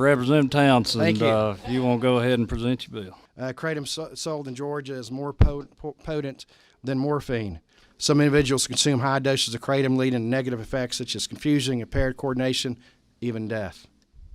Representative Townsend, Thank you. if you want to go ahead and present your bill. Kratom sold in Georgia is more potent than morphine. Some individuals consume high doses of kratom, leading to negative effects such as confusion, impaired coordination, even death.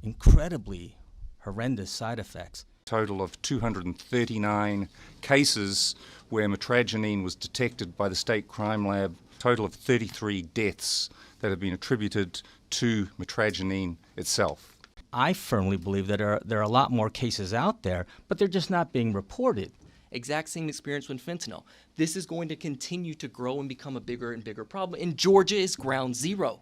Incredibly horrendous side effects. Total of 239 cases where metragenine was detected by the state crime lab. Total of 33 deaths that have been attributed to metragenine itself. I firmly believe that there are a lot more cases out there, but they're just not being reported. Exact same experience with fentanyl. This is going to continue to grow and become a bigger and bigger problem. And Georgia is ground zero.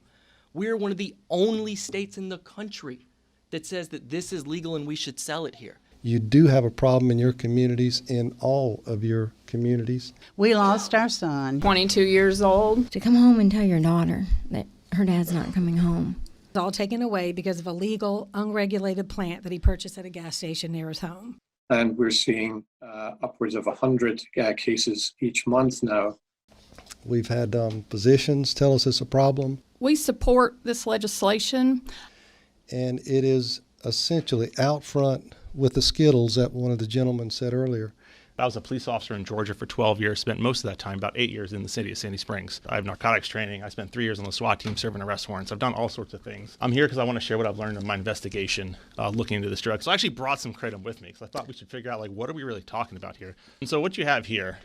We're one of the only states in the country that says that this is legal and we should sell it here. You do have a problem in your communities, in all of your communities. We lost our son, 22 years old. To come home and tell your daughter that her dad's not coming home. It's all taken away because of a legal, unregulated plant that he purchased at a gas station near his home. And we're seeing upwards of 100 cases each month now. We've had physicians tell us it's a problem. We support this legislation. And it is essentially out front with the Skittles that one of the gentlemen said earlier. I was a police officer in Georgia for 12 years, spent most of that time, about 8 years, in the city of Sandy Springs. I have narcotics training. I spent 3 years on the SWAT team serving arrest warrants. I've done all sorts of things. I'm here because I want to share what I've learned in my investigation looking into this drug. So I actually brought some kratom with me because I thought we should figure out, like, what are we really talking about here? And so what you have here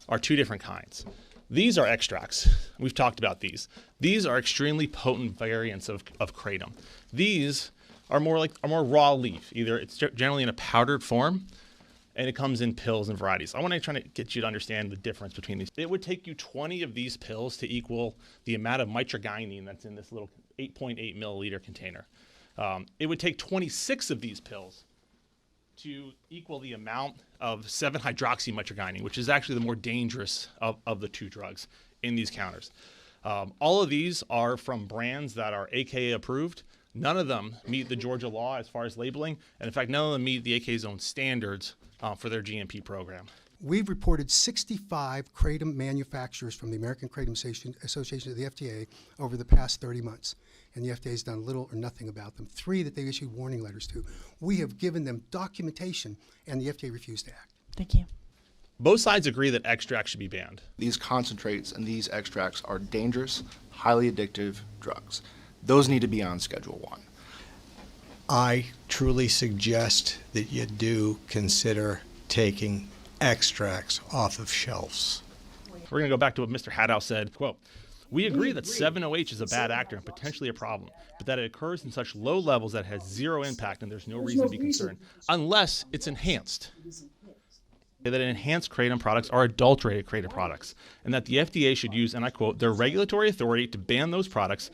are two different kinds. These are extracts. We've talked about these. These are extremely potent variants of kratom. These are more raw leaf. Either it's generally in a powdered form, and it comes in pills and varieties. I want to try to get you to understand the difference between these. It would take you 20 of these pills to equal the amount of mitragynine that's in this little 8.8 milliliter container. It would take 26 of these pills to equal the amount of 7-hydroxymitragynine, which is actually the more dangerous of the two drugs in these counters. All of these are from brands that are AKA approved. None of them meet the Georgia law as far as labeling, and in fact, none of them meet the AK's own standards for their GMP program. We've reported 65 kratom manufacturers from the American Kratom Association to the FDA over the past 30 months, and the FDA has done little or nothing about them. 3 that they've issued warning letters to. We have given them documentation, and the FDA refused to act. Thank you. Both sides agree that extracts should be banned. These concentrates and these extracts are dangerous, highly addictive drugs. Those need to be on Schedule 1. I truly suggest that you do consider taking extracts off of shelves. We're going to go back to what Mr. Haddow said, quote, "We agree that 7-OH is a bad actor and potentially a problem, but that it occurs in such low levels that it has zero impact and there's no reason to be concerned, unless it's enhanced. That enhanced kratom products are adulterated kratom products, and that the FDA should use, and I quote, their regulatory authority to ban those products,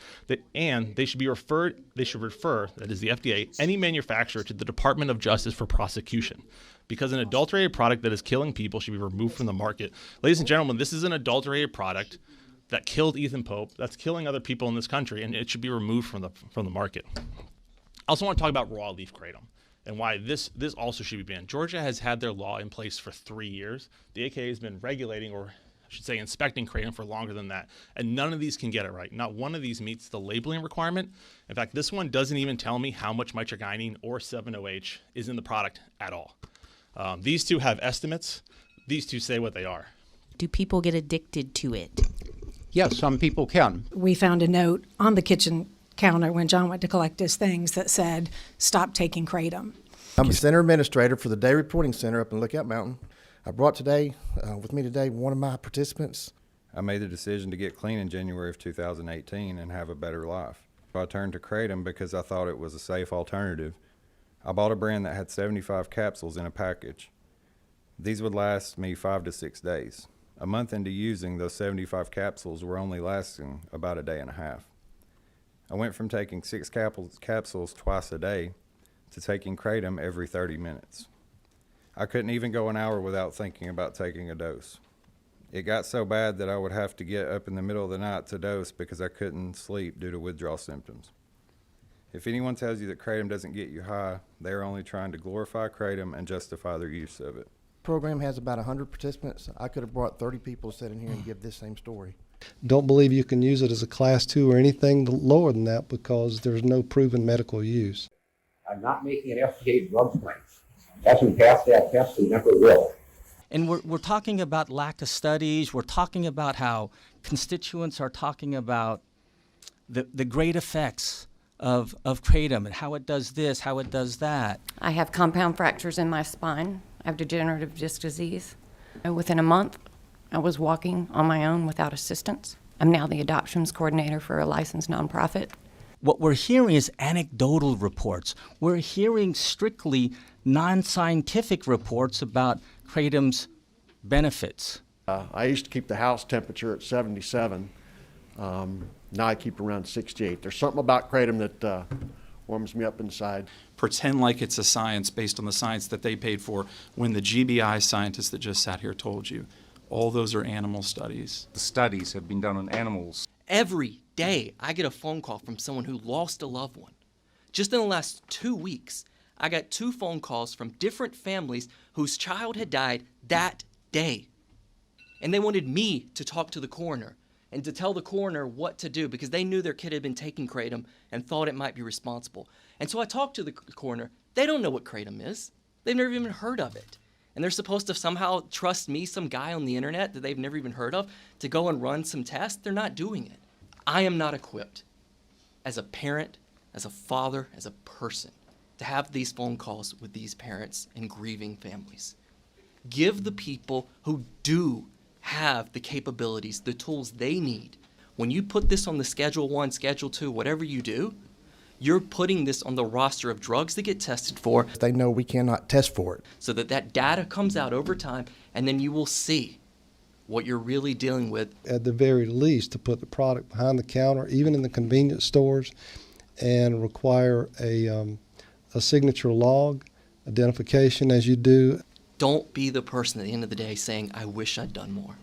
and they should refer, that is the FDA, any manufacturer to the Department of Justice for prosecution, because an adulterated product that is killing people should be removed from the market." Ladies and gentlemen, this is an adulterated product that killed Ethan Pope, that's killing other people in this country, and it should be removed from the market. I also want to talk about raw leaf kratom and why this also should be banned. Georgia has had their law in place for 3 years. The AKA has been regulating, or I should say inspecting kratom for longer than that, and none of these can get it right. Not one of these meets the labeling requirement. In fact, this one doesn't even tell me how much mitragynine or 7-OH is in the product at all. These two have estimates. These two say what they are. Do people get addicted to it? Yes, some people can. We found a note on the kitchen counter when John went to collect his things that said, "Stop taking kratom." I'm a center administrator for the Day Reporting Center up in Lookout Mountain. I brought with me today one of my participants. I made the decision to get clean in January of 2018 and have a better life. I turned to kratom because I thought it was a safe alternative. I bought a brand that had 75 capsules in a package. These would last me 5 to 6 days. A month into using, those 75 capsules were only lasting about a day and a half. I went from taking 6 capsules twice a day to taking kratom every 30 minutes. I couldn't even go an hour without thinking about taking a dose. It got so bad that I would have to get up in the middle of the night to dose because I couldn't sleep due to withdrawal symptoms. If anyone tells you that kratom doesn't get you high, they are only trying to glorify kratom and justify their use of it. The program has about 100 participants. I could have brought 30 people to sit in here and give this same story. Don't believe you can use it as a class 2 or anything lower than that because there's no proven medical use. I'm not making an FDA drug claim. Hasn't passed that test and never will. And we're talking about lack of studies. We're talking about how constituents are talking about the great effects of Kratom and how it does this, how it does that. I have compound fractures in my spine. I have degenerative disc disease. Within a month, I was walking on my own without assistance. I'm now the adoptions coordinator for a licensed nonprofit. What we're hearing is anecdotal reports. We're hearing strictly non-scientific reports about Kratom's benefits. I used to keep the house temperature at 77. Now I keep around 68. There's something about Kratom that warms me up inside. Pretend like it's a science based on the science that they paid for when the GBI scientists that just sat here told you. All those are animal studies. The studies have been done on animals. Every day, I get a phone call from someone who lost a loved one. Just in the last 2 weeks, I got 2 phone calls from different families whose child had died that day. And they wanted me to talk to the coroner and to tell the coroner what to do because they knew their kid had been taking Kratom and thought it might be responsible. And so I talked to the coroner. They don't know what Kratom is. They've never even heard of it. And they're supposed to somehow trust me, some guy on the internet that they've never even heard of, to go and run some tests. They're not doing it. I am not equipped as a parent, as a father, as a person to have these phone calls with these parents and grieving families. Give the people who do have the capabilities, the tools they need. When you put this on the Schedule 1, Schedule 2, whatever you do, you're putting this on the roster of drugs that get tested for. They know we cannot test for it. So that data comes out over time, and then you will see what you're really dealing with. At the very least, to put the product behind the counter, even in the convenience stores, and require a signature log identification as you do. Don't be the person at the end of the day saying, I wish I'd done more.